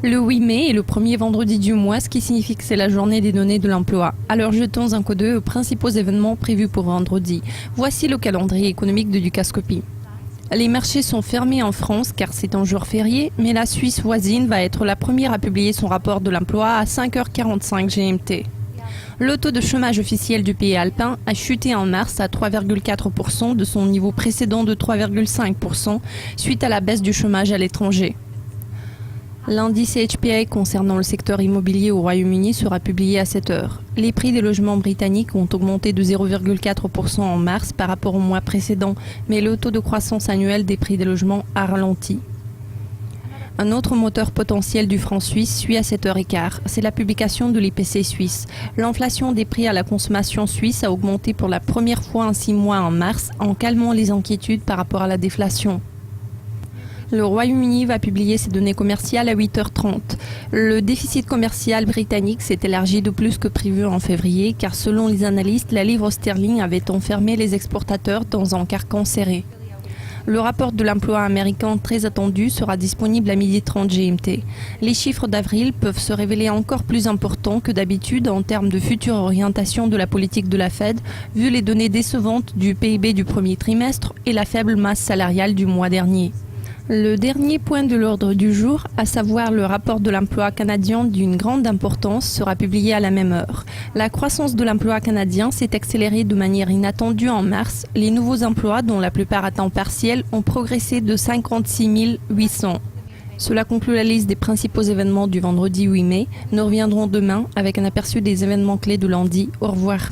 Le 8 mai est le premier vendredi du mois, ce qui signifie que c'est la journée des données de l'emploi. Alors jetons un coup d'œil aux principaux événements prévus pour vendredi. Voici le calendrier économique de Dukascopie. Les marchés sont fermés en France car c'est un jour férié, mais la Suisse voisine va être la première à publier son rapport de l'emploi à 5h45 GMT. Le taux de chômage officiel du pays alpin a chuté en mars à 3,4% de son niveau précédent de 3,5% suite à la baisse du chômage à l'étranger. L'indice HPI concernant le secteur immobilier au Royaume-Uni sera publié à 7 heures. Les prix des logements britanniques ont augmenté de 0,4% en mars par rapport au mois précédent, mais le taux de croissance annuel des prix des logements a ralenti. Un autre moteur potentiel du franc suisse suit à 7h15. C'est la publication de l'IPC suisse. L'inflation des prix à la consommation suisse a augmenté pour la première fois en 6 mois en mars, en calmant les inquiétudes par rapport à la déflation. Le Royaume-Uni va publier ses données commerciales à 8h30. Le déficit commercial britannique s'est élargi de plus que prévu en février, car selon les analystes, la livre sterling avait enfermé les exportateurs dans un carcan serré. Le rapport de l'emploi américain très attendu sera disponible à 12h30 GMT. Les chiffres d'avril peuvent se révéler encore plus importants que d'habitude en termes de future orientation de la politique de la Fed, vu les données décevantes du PIB du premier trimestre et la faible masse salariale du mois dernier. Le dernier point de l'ordre du jour, à savoir le rapport de l'emploi canadien d'une grande importance, sera publié à la même heure. La croissance de l'emploi canadien s'est accélérée de manière inattendue en mars. Les nouveaux emplois, dont la plupart à temps partiel, ont progressé de 56 800. Cela conclut la liste des principaux événements du vendredi 8 mai. Nous reviendrons demain avec un aperçu des événements clés de lundi. Au revoir.